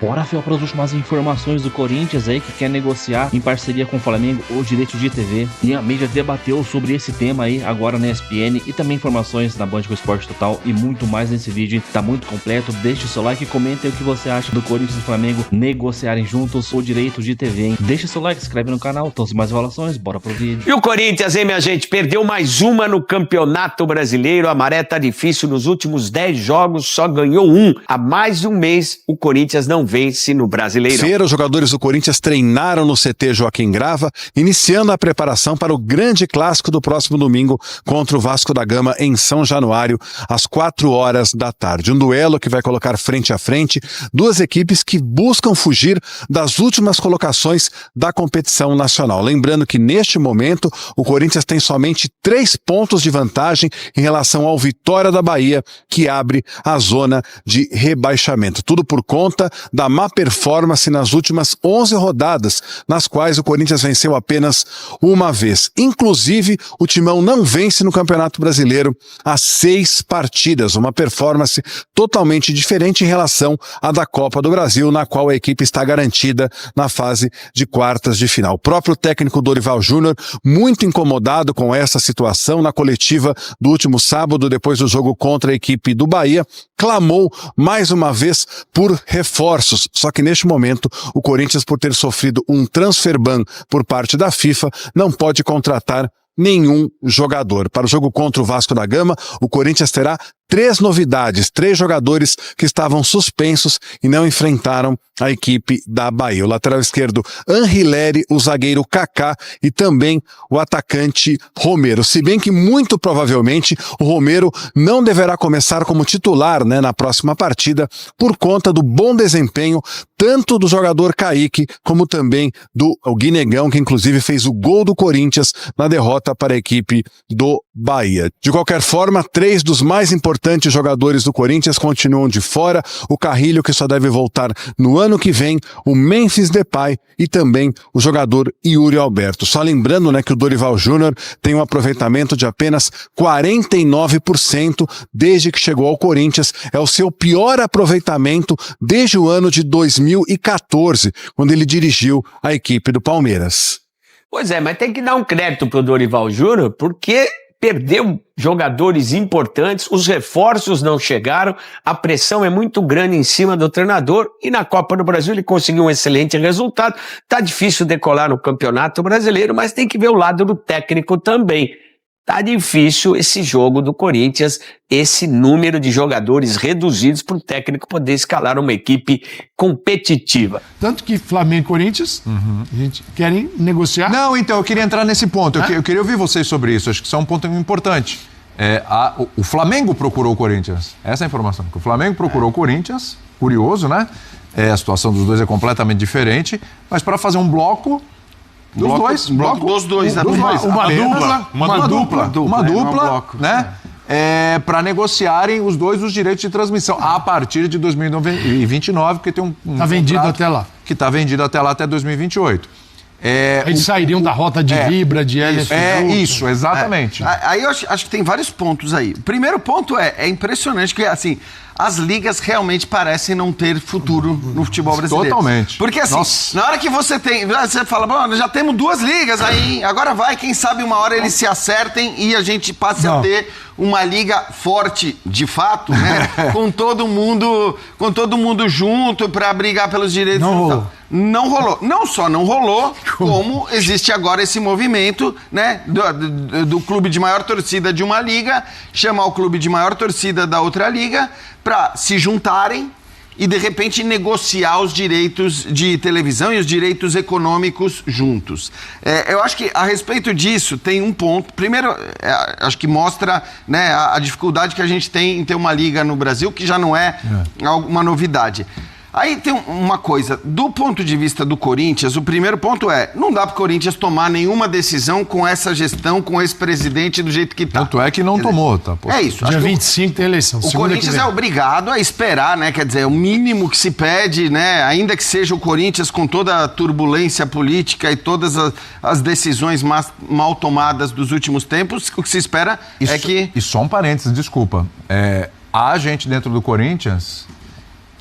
Bora, Fel, para as últimas informações do Corinthians aí, que quer negociar em parceria com o Flamengo os direitos de TV. E a mídia debateu sobre esse tema aí agora na ESPN, e também informações na Band com Esporte Total e muito mais nesse vídeo. Tá muito completo. Deixe o seu like e comenta aí o que você acha do Corinthians e do Flamengo negociarem juntos o direito de TV, hein? Deixa o seu like, se inscreve no canal. Então, sem mais enrolações, bora pro vídeo. E o Corinthians, hein, minha gente? Perdeu mais uma no Campeonato Brasileiro. A maré tá difícil. Nos últimos 10 jogos, só ganhou um. Há mais de um mês, o Corinthians não vence no Brasileiro. Os jogadores do Corinthians treinaram no CT Joaquim Grava, iniciando a preparação para o grande clássico do próximo domingo contra o Vasco da Gama em São Januário, às 16h. Um duelo que vai colocar frente a frente duas equipes que buscam fugir das últimas colocações da competição nacional. Lembrando que neste momento o Corinthians tem somente 3 pontos de vantagem em relação ao Vitória da Bahia, que abre a zona de rebaixamento. Tudo por conta da má performance nas últimas 11 rodadas, nas quais o Corinthians venceu apenas uma vez. Inclusive, o Timão não vence no Campeonato Brasileiro há 6 partidas, uma performance totalmente diferente em relação à da Copa do Brasil, na qual a equipe está garantida na fase de quartas de final. O próprio técnico Dorival Júnior, muito incomodado com essa situação, na coletiva do último sábado, depois do jogo contra a equipe do Bahia, clamou mais uma vez por reforços. Só que neste momento, o Corinthians, por ter sofrido um transfer ban por parte da FIFA, não pode contratar nenhum jogador. Para o jogo contra o Vasco da Gama, o Corinthians terá 3 novidades, 3 jogadores que estavam suspensos e não enfrentaram a equipe da Bahia. O lateral esquerdo Anrileri, o zagueiro Kaká e também o atacante Romero. Se bem que muito provavelmente o Romero não deverá começar como titular, na próxima partida, por conta do bom desempenho tanto do jogador Kaique como também do Guinegão, que inclusive fez o gol do Corinthians na derrota para a equipe do Bahia. De qualquer forma, 3 dos mais importantes jogadores do Corinthians continuam de fora: o Carrilho, que só deve voltar no ano que vem, o Memphis Depay e também o jogador Yuri Alberto. Só lembrando, que o Dorival Júnior tem um aproveitamento de apenas 49% desde que chegou ao Corinthians. É o seu pior aproveitamento desde o ano de 2014, quando ele dirigiu a equipe do Palmeiras. Pois é, mas tem que dar um crédito pro Dorival Júnior, porque perdeu jogadores importantes, os reforços não chegaram, a pressão é muito grande em cima do treinador, e na Copa do Brasil ele conseguiu um excelente resultado. Tá difícil decolar no Campeonato Brasileiro, mas tem que ver o lado do técnico também. Tá difícil esse jogo do Corinthians, esse número de jogadores reduzidos para o técnico poder escalar uma equipe competitiva. Tanto que Flamengo e Corinthians, a gente querem negociar. Não, então, eu queria entrar nesse ponto. Eu queria ouvir vocês sobre isso. Acho que isso é um ponto importante. O Flamengo procurou o Corinthians. Essa é a informação. Que o Flamengo procurou o Corinthians. Curioso, né? A situação dos dois é completamente diferente. Mas para fazer um bloco... Dos dois. Uma dupla, né? Para negociarem os dois os direitos de transmissão a partir de 2029, porque tem um tá vendido até lá. Que está vendido até lá, até 2028. Eles sairiam da rota de Vibra, de LS. Isso, exatamente. Aí eu acho que tem vários pontos aí. O primeiro ponto é impressionante que, assim, as ligas realmente parecem não ter futuro no futebol brasileiro. Totalmente. Porque, assim, na hora que você fala, bom, já temos 2 ligas aí, agora vai, quem sabe uma hora eles se acertem e a gente passe a ter uma liga forte, de fato, com todo mundo junto para brigar pelos direitos. Não rolou. Não só não rolou, como existe agora esse movimento, do clube de maior torcida de uma liga chamar o clube de maior torcida da outra liga para se juntarem e, de repente, negociar os direitos de televisão e os direitos econômicos juntos. Eu acho que, a respeito disso, tem um ponto. Primeiro, acho que mostra a dificuldade que a gente tem em ter uma liga no Brasil, que já não é uma novidade. Aí tem uma coisa, do ponto de vista do Corinthians, o primeiro ponto não dá para o Corinthians tomar nenhuma decisão com essa gestão, com esse presidente do jeito que tá. Tanto é que não tomou, tá? É isso. Dia 25 tem eleição. O Corinthians é obrigado a esperar, quer dizer, o mínimo que se pede, ainda que seja o Corinthians com toda a turbulência política e todas as decisões mal tomadas dos últimos tempos, o que se espera é que... E só um parênteses, desculpa. Há gente dentro do Corinthians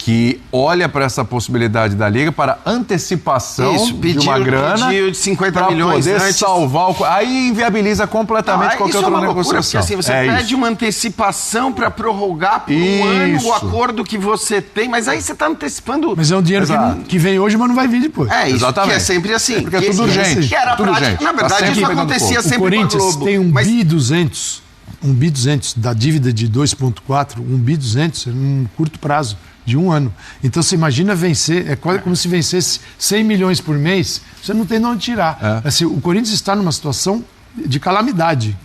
que olha para essa possibilidade da Liga para antecipação de uma grana pediu de 50 para milhões poder antes. salvar aí inviabiliza completamente qualquer outra negociação. Porque assim, você pede uma antecipação para prorrogar por um ano o acordo que você tem, mas aí você está antecipando... Mas é um dinheiro que vem hoje, mas não vai vir depois. É isso, exatamente. Que é sempre assim. Porque é tudo urgente. Que era tudo prática. urgente. Na verdade, isso acontecia sempre o Corinthians com a Globo. tem um bi 200, um bi 200 da dívida de 2,4, um bi 200 num curto prazo, de um ano. Então você imagina vencer, é quase como se vencesse 100 milhões por mês, você não tem de onde tirar. Assim, o Corinthians está numa situação de calamidade.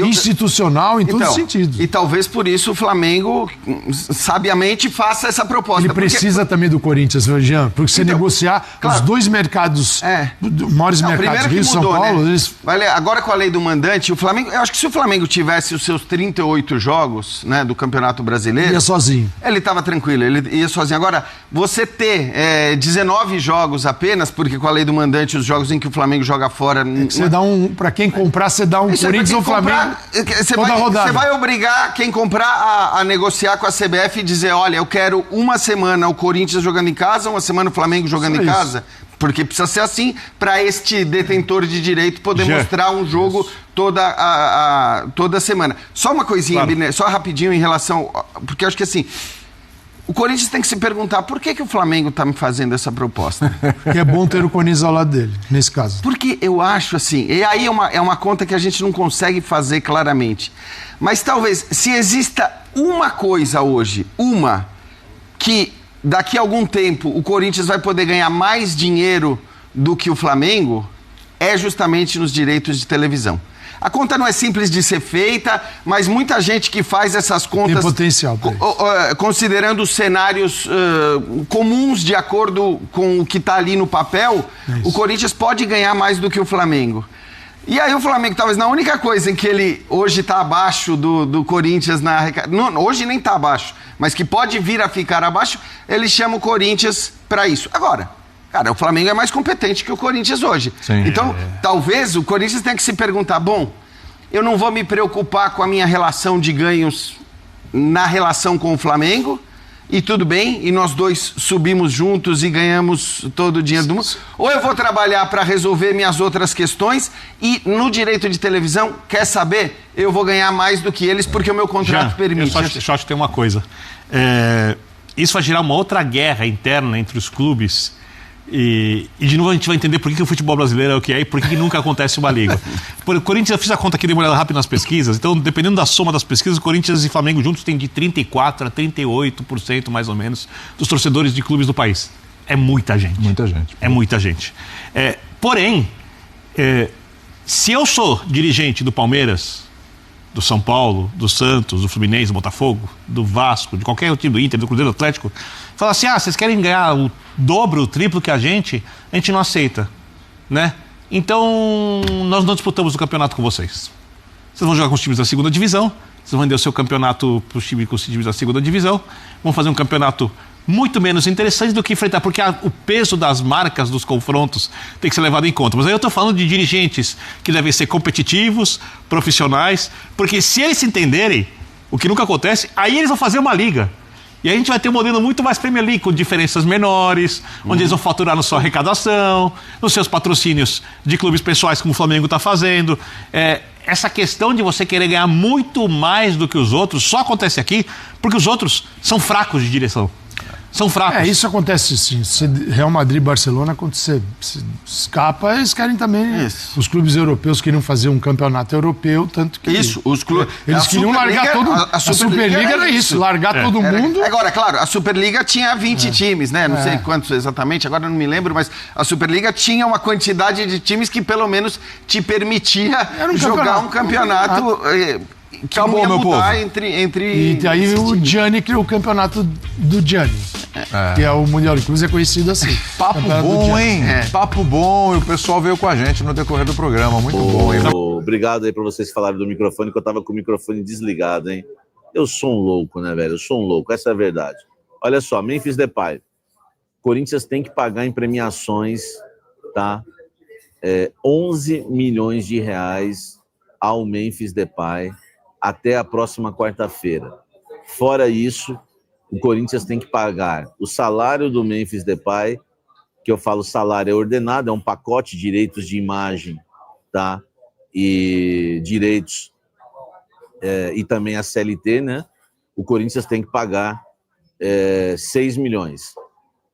Institucional em todos os sentidos. E talvez por isso o Flamengo sabiamente faça essa proposta. Ele precisa também do Corinthians, Jean, porque se negociar os dois mercados, maiores mercados, Rio e São Paulo... Né? Agora com a lei do mandante, o Flamengo... Eu acho que se o Flamengo tivesse os seus 38 jogos, né, do Campeonato Brasileiro... Ia sozinho. Ele estava tranquilo, ele ia sozinho. Agora, você ter 19 jogos apenas, porque com a lei do mandante, os jogos em que o Flamengo joga fora... Você dá para quem comprar, você dá um Corinthians ou Flamengo. Você vai obrigar quem comprar a negociar com a CBF e dizer, olha, eu quero uma semana o Corinthians jogando em casa, uma semana o Flamengo jogando em casa? Porque precisa ser assim para este detentor de direito poder mostrar um jogo toda semana. Só uma coisinha, Birner, só rapidinho em relação... Porque eu acho que assim... O Corinthians tem que se perguntar por que o Flamengo está me fazendo essa proposta. Que é bom ter o Corinthians ao lado dele, nesse caso. Porque eu acho assim, e aí é uma conta que a gente não consegue fazer claramente. Mas talvez, se exista uma coisa hoje, que daqui a algum tempo o Corinthians vai poder ganhar mais dinheiro do que o Flamengo, é justamente nos direitos de televisão. A conta não é simples de ser feita, mas muita gente que faz essas contas... Tem potencial. Considerando os cenários comuns de acordo com o que está ali no papel, o Corinthians pode ganhar mais do que o Flamengo. E aí o Flamengo, talvez, na única coisa em que ele hoje está abaixo do Corinthians na arrecadação... Hoje nem está abaixo, mas que pode vir a ficar abaixo, ele chama o Corinthians para isso. Agora... Cara, o Flamengo é mais competente que o Corinthians hoje. Sim. Então, talvez o Corinthians tenha que se perguntar, bom, eu não vou me preocupar com a minha relação de ganhos na relação com o Flamengo, e tudo bem, e nós dois subimos juntos e ganhamos todo o dinheiro do mundo, ou eu vou trabalhar para resolver minhas outras questões, e no direito de televisão, quer saber? Eu vou ganhar mais do que eles, porque o meu contrato permite. Eu só acho que tem uma coisa. Isso vai gerar uma outra guerra interna entre os clubes. E de novo a gente vai entender por que o futebol brasileiro é o que é e por que nunca acontece uma liga. O Corinthians, eu fiz a conta aqui, dei uma olhada rápida nas pesquisas, então dependendo da soma das pesquisas, Corinthians e Flamengo juntos têm de 34% a 38% mais ou menos dos torcedores de clubes do país. É muita gente. Muita gente. É muita gente. Porém, se eu sou dirigente do Palmeiras, do São Paulo, do Santos, do Fluminense, do Botafogo, do Vasco, de qualquer time, do Inter, do Cruzeiro, do Atlético, fala assim, vocês querem ganhar o dobro, o triplo que a gente não aceita, né? Então, nós não disputamos o campeonato com vocês. Vocês vão jogar com os times da segunda divisão, vocês vão vender o seu campeonato para os times da segunda divisão, vão fazer um campeonato muito menos interessante do que enfrentar, porque o peso das marcas dos confrontos tem que ser levado em conta. Mas aí eu estou falando de dirigentes que devem ser competitivos, profissionais, porque se eles se entenderem, o que nunca acontece, aí eles vão fazer uma liga. E aí a gente vai ter um modelo muito mais Premier League, com diferenças menores, onde eles vão faturar na sua arrecadação, nos seus patrocínios de clubes pessoais, como o Flamengo está fazendo. Essa questão de você querer ganhar muito mais do que os outros só acontece aqui porque os outros são fracos de direção. São fracos. Isso acontece sim. Se Real Madrid e Barcelona, quando você escapa, eles querem também. Isso. Os clubes europeus queriam fazer um campeonato europeu, tanto que. Isso, os clubes. Eles queriam largar todo. A Superliga era isso, largar todo mundo. Agora, claro, a Superliga tinha 20 times, né? Não sei quantos exatamente, agora não me lembro, mas a Superliga tinha uma quantidade de times que pelo menos te permitia jogar um campeonato. Que acabou, meu povo. Entre e aí o Gianni criou o campeonato do Gianni, que é o Mundial de Clubes, é conhecido assim. Papo bom, hein? Papo bom, e o pessoal veio com a gente no decorrer do programa, muito bom, hein? Obrigado aí pra vocês falarem do microfone, que eu tava com o microfone desligado, hein? Eu sou um louco, né, velho? Eu sou um louco, essa é a verdade. Olha só, Memphis Depay. Corinthians tem que pagar em premiações, tá? 11 milhões de reais ao Memphis Depay até a próxima quarta-feira. Fora isso, o Corinthians tem que pagar o salário do Memphis Depay, que eu falo salário é ordenado, é um pacote de direitos de imagem, tá? E direitos, e também a CLT, né? O Corinthians tem que pagar 6 milhões.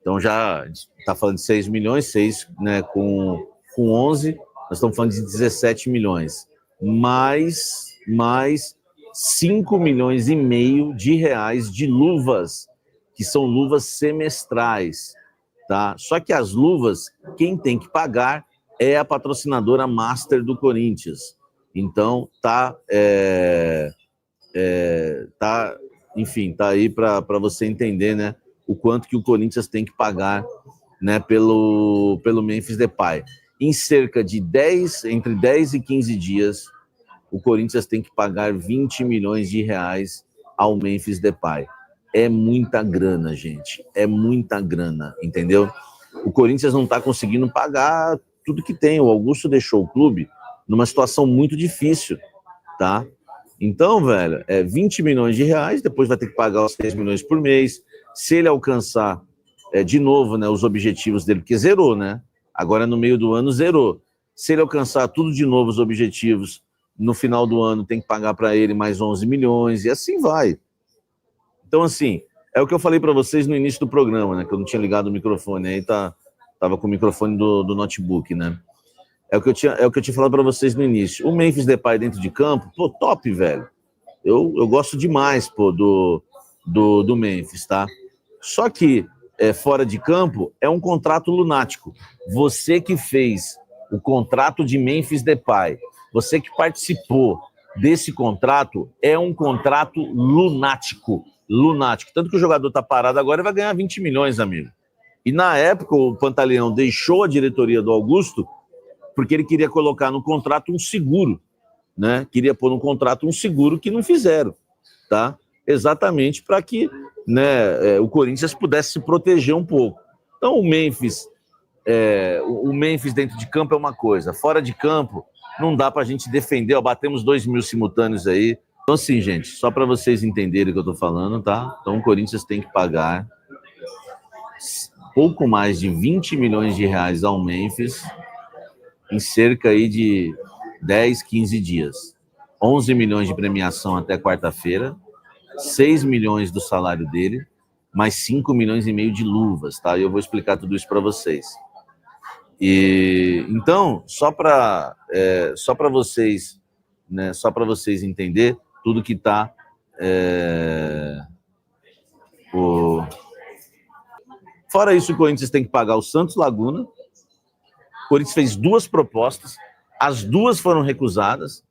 Então já está falando de 6 milhões, 6, né, com 11, nós estamos falando de 17 milhões. Mais 5 milhões e meio de reais de luvas, que são luvas semestrais, tá? Só que as luvas, quem tem que pagar é a patrocinadora master do Corinthians. Então, enfim, tá aí para você entender, né, o quanto que o Corinthians tem que pagar, né, pelo Memphis Depay. Em cerca de entre 10 e 15 dias, o Corinthians tem que pagar 20 milhões de reais ao Memphis Depay. É muita grana, gente. É muita grana, entendeu? O Corinthians não está conseguindo pagar tudo que tem. O Augusto deixou o clube numa situação muito difícil, tá? Então, velho, 20 milhões de reais, depois vai ter que pagar os 6 milhões por mês. Se ele alcançar, de novo, né, os objetivos dele, porque zerou, né? Agora, no meio do ano, zerou. Se ele alcançar tudo de novo, os objetivos, no final do ano tem que pagar para ele mais 11 milhões, e assim vai. Então, assim, é o que eu falei para vocês no início do programa, né? Que eu não tinha ligado o microfone, aí tava com o microfone do notebook, né? É o que eu tinha falado para vocês no início. O Memphis Depay dentro de campo, pô, top, velho. Eu gosto demais, pô, do Memphis, tá? Só que, fora de campo, é um contrato lunático. Você que fez o contrato de Memphis Depay, você que participou desse contrato, é um contrato lunático. Lunático. Tanto que o jogador tá parado agora e vai ganhar 20 milhões, amigo. E na época, o Pantaleão deixou a diretoria do Augusto porque ele queria colocar no contrato um seguro, né? Queria pôr no contrato um seguro que não fizeram, tá? Exatamente para que, né, o Corinthians pudesse se proteger um pouco. Então, o Memphis dentro de campo é uma coisa, fora de campo não dá para a gente defender, ó, batemos 2.000 simultâneos aí. Então, assim, gente, só para vocês entenderem o que eu estou falando, tá? Então, o Corinthians tem que pagar pouco mais de 20 milhões de reais ao Memphis em cerca aí de 10, 15 dias. 11 milhões de premiação até quarta-feira, 6 milhões do salário dele, mais 5 milhões e meio de luvas, tá? E eu vou explicar tudo isso para vocês. E então, só para vocês, né, só para vocês entender tudo que está fora isso, o Corinthians tem que pagar o Santos Laguna. O Corinthians fez 2 propostas, as 2 foram recusadas.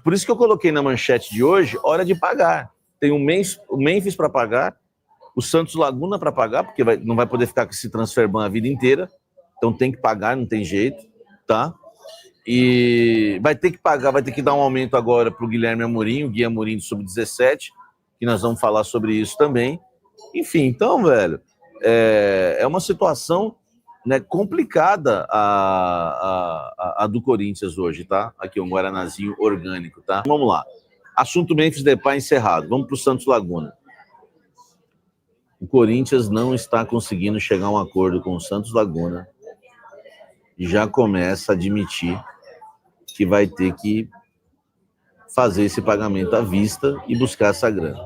Por isso que eu coloquei na manchete de hoje, hora de pagar. Tem o Memphis para pagar, o Santos Laguna para pagar, porque não vai poder ficar com esse transfer ban a vida inteira. Então tem que pagar, não tem jeito, tá? E vai ter que pagar, vai ter que dar um aumento agora para o Guilherme Amorim, o Gui Amorim do Sub-17, que nós vamos falar sobre isso também. Enfim, então, velho, é uma situação, né, complicada a do Corinthians hoje, tá? Aqui, um guaranazinho orgânico, tá? Vamos lá. Assunto Memphis Depay encerrado. Vamos para o Santos Laguna. O Corinthians não está conseguindo chegar a um acordo com o Santos Laguna e já começa a admitir que vai ter que fazer esse pagamento à vista e buscar essa grana.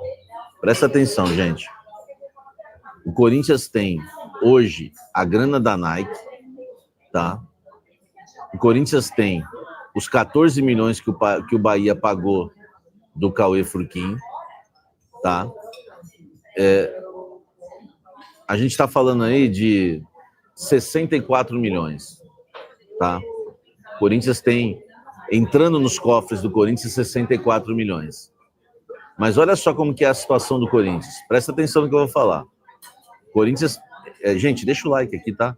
Presta atenção, gente. O Corinthians tem hoje a grana da Nike, tá? O Corinthians tem os 14 milhões que o Bahia pagou do Cauê Furquim, tá? A gente está falando aí de 64 milhões, tá? O Corinthians tem, entrando nos cofres do Corinthians, 64 milhões. Mas olha só como que é a situação do Corinthians. Presta atenção no que eu vou falar. Corinthians, gente, deixa o like aqui, tá?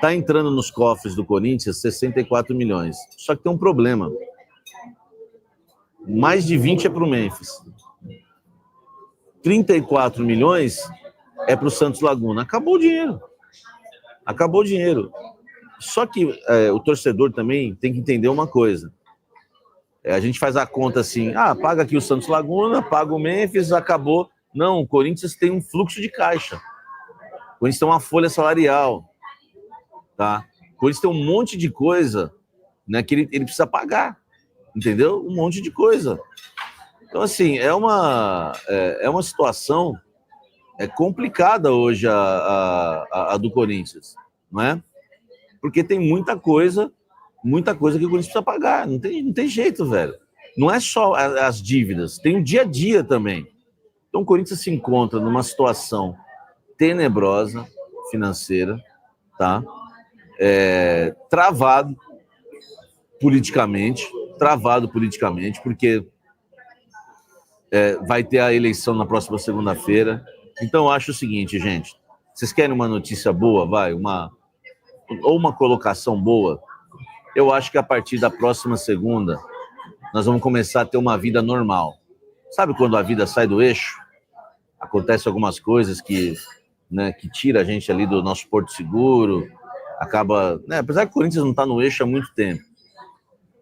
Tá entrando nos cofres do Corinthians 64 milhões. Só que tem um problema. Mais de 20 é para o Memphis. 34 milhões é para o Santos Laguna. Acabou o dinheiro. Acabou o dinheiro. Só que o torcedor também tem que entender uma coisa. A gente faz a conta assim, paga aqui o Santos Laguna, paga o Memphis, acabou. Não, o Corinthians tem um fluxo de caixa. O Corinthians tem uma folha salarial, tá? O Corinthians tem um monte de coisa, né, que ele precisa pagar, entendeu? Um monte de coisa. Então, assim, é uma situação complicada hoje a do Corinthians, não é? Porque tem muita coisa que o Corinthians precisa pagar. Não tem jeito, velho. Não é só as dívidas, tem o dia a dia também. Então, o Corinthians se encontra numa situação tenebrosa financeira, tá? Travado politicamente, porque vai ter a eleição na próxima segunda-feira. Então, eu acho o seguinte, gente, vocês querem uma notícia boa, ou uma colocação boa? Eu acho que a partir da próxima segunda, nós vamos começar a ter uma vida normal. Sabe quando a vida sai do eixo? Acontecem algumas coisas que tira a gente ali do nosso porto seguro, acaba... apesar que o Corinthians não está no eixo há muito tempo,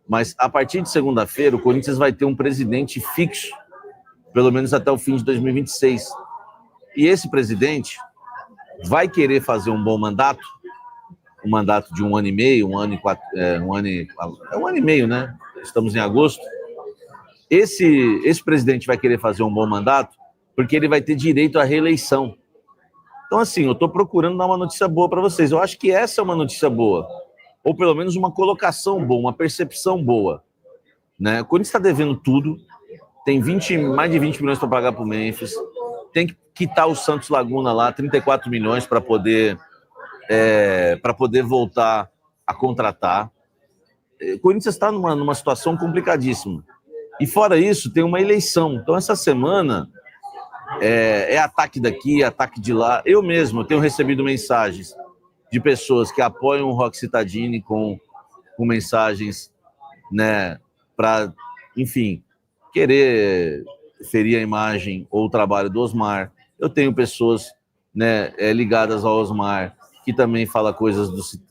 mas a partir de segunda-feira, o Corinthians vai ter um presidente fixo, pelo menos até o fim de 2026. E esse presidente vai querer fazer um bom mandato, um mandato de 1 ano e meio, 1 ano e 4... 1 ano e meio, né? Estamos em agosto. Esse presidente vai querer fazer um bom mandato porque ele vai ter direito à reeleição. Então, assim, eu estou procurando dar uma notícia boa para vocês. Eu acho que essa é uma notícia boa. Ou pelo menos uma colocação boa, uma percepção boa. Né? O Corinthians está devendo tudo. Tem mais de 20 milhões para pagar para o Memphis. Tem que quitar o Santos Laguna lá, 34 milhões para poder voltar a contratar. O Corinthians está numa situação complicadíssima. E fora isso, tem uma eleição. Então, essa semana é ataque daqui, ataque de lá. Eu tenho recebido mensagens de pessoas que apoiam o Roque Cittadini com mensagens, né, para, enfim, querer ferir a imagem ou o trabalho do Osmar. Eu tenho pessoas, né, ligadas ao Osmar que também falam coisas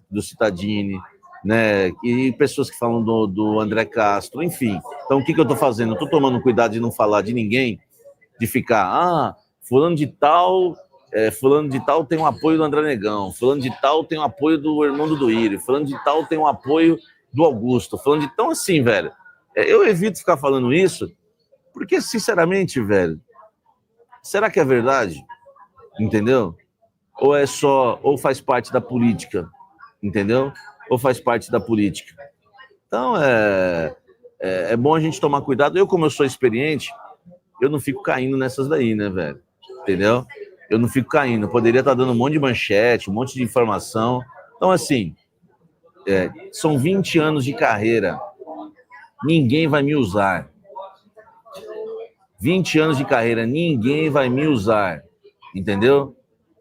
do Cittadini, né, e pessoas que falam do André Castro, enfim. Então, o que eu estou fazendo? Eu estou tomando cuidado de não falar de ninguém, de ficar, fulano de tal tem um apoio do André Negão, fulano de tal tem um apoio do irmão do Duírio, fulano de tal tem um apoio do Augusto, então, assim, velho, eu evito ficar falando isso, porque, sinceramente, velho, será que é verdade? Entendeu? Ou faz parte da política, entendeu? Ou faz parte da política. Então, é bom a gente tomar cuidado. Eu, como eu sou experiente, eu não fico caindo nessas daí, né, velho? Entendeu? Eu não fico caindo. Eu poderia estar dando um monte de manchete, um monte de informação. Então, assim, são 20 anos de carreira. Ninguém vai me usar. 20 anos de carreira, ninguém vai me usar. Entendeu?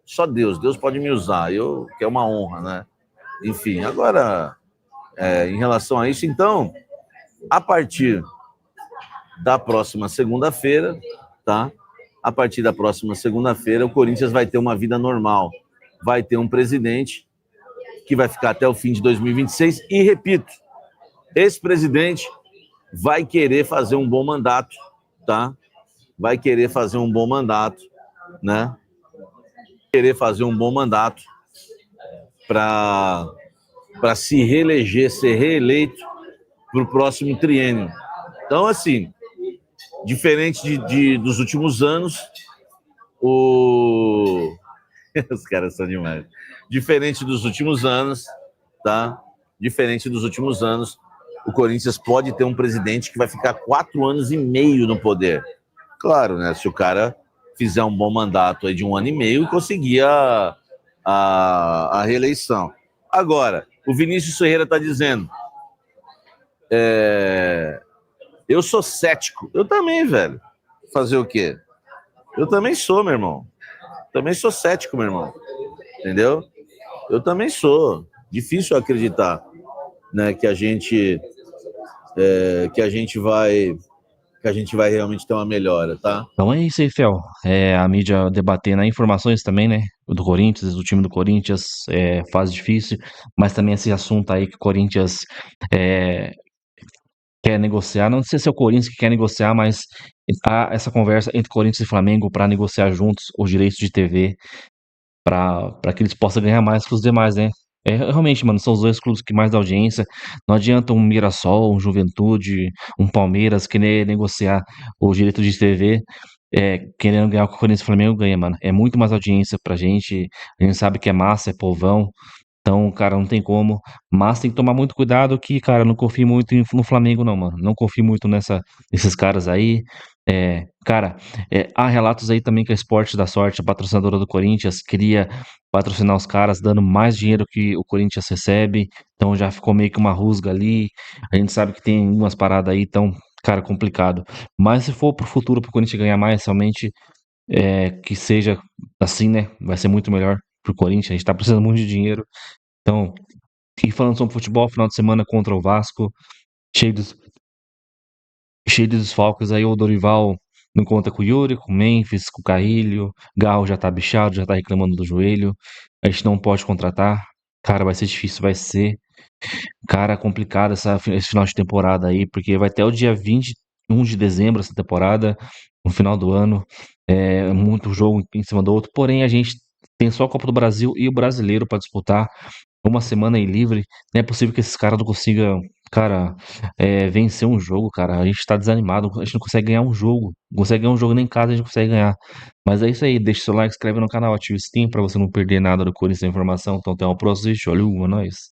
Só Deus. Deus pode me usar. Que é uma honra, né? Enfim, agora, em relação a isso, então, a partir da próxima segunda-feira, tá? A partir da próxima segunda-feira, o Corinthians vai ter uma vida normal. Vai ter um presidente que vai ficar até o fim de 2026. E, repito, esse presidente vai querer fazer um bom mandato, tá? Vai querer fazer um bom mandato, né? Querer fazer um bom mandato para se reeleger, ser reeleito para o próximo triênio. Então, assim, diferente dos últimos anos, os caras são demais. Diferente dos últimos anos, tá? Diferente dos últimos anos, o Corinthians pode ter um presidente que vai ficar 4 anos e meio no poder. Claro, né? Se o cara fizer um bom mandato aí de 1 ano e meio e conseguir a reeleição. Agora, o Vinícius Ferreira está dizendo, eu sou cético. Eu também, velho. Fazer o quê? Eu também sou, meu irmão. Também sou cético, meu irmão. Entendeu? Eu também sou. Difícil acreditar, né, que a gente vai realmente ter uma melhora, tá? Então é isso aí, Fel. A mídia debatendo informações também, né? Do Corinthians, do time do Corinthians, fase difícil, mas também esse assunto aí que o Corinthians quer negociar. Não sei se é o Corinthians que quer negociar, mas há essa conversa entre Corinthians e Flamengo para negociar juntos os direitos de TV para que eles possam ganhar mais que os demais, né? Realmente, mano, são os dois clubes que mais dão audiência. Não adianta um Mirassol, um Juventude, um Palmeiras querer negociar os direitos de TV, querendo ganhar o que o Corinthians e o Flamengo ganha, mano. É muito mais audiência pra gente. A gente sabe que é massa, é povão. Então, cara, não tem como. Mas tem que tomar muito cuidado que, cara, eu não confio muito no Flamengo, não, mano. Não confio muito nesses caras aí. Cara, há relatos aí também que a Esporte da Sorte, a patrocinadora do Corinthians, queria patrocinar os caras dando mais dinheiro que o Corinthians recebe. Então já ficou meio que uma rusga ali. A gente sabe que tem umas paradas aí, então, cara, complicado. Mas se for pro futuro, pro Corinthians ganhar mais, realmente, que seja assim, né? Vai ser muito melhor pro Corinthians. A gente tá precisando muito de dinheiro. Então, e falando sobre futebol, final de semana contra o Vasco, cheio dos, cheio de desfalques aí, o Dorival não conta com o Yuri, com o Memphis, com o Carrilho, Garro já tá bichado, já tá reclamando do joelho, a gente não pode contratar, cara, vai ser difícil, vai ser, cara, complicado esse final de temporada aí, porque vai até o dia 21 de dezembro essa temporada, no final do ano, muito jogo em cima do outro, porém a gente tem só a Copa do Brasil e o Brasileiro para disputar, uma semana aí livre, não é possível que esses caras não consigam, cara, vencer um jogo, cara. A gente tá desanimado, a gente não consegue ganhar um jogo. Não consegue ganhar um jogo nem em casa, a gente não consegue ganhar. Mas é isso aí, deixa o seu like, inscreve no canal, ativa o sininho pra você não perder nada do Corinthians da informação. Então até o próximo vídeo, olha, é nóis.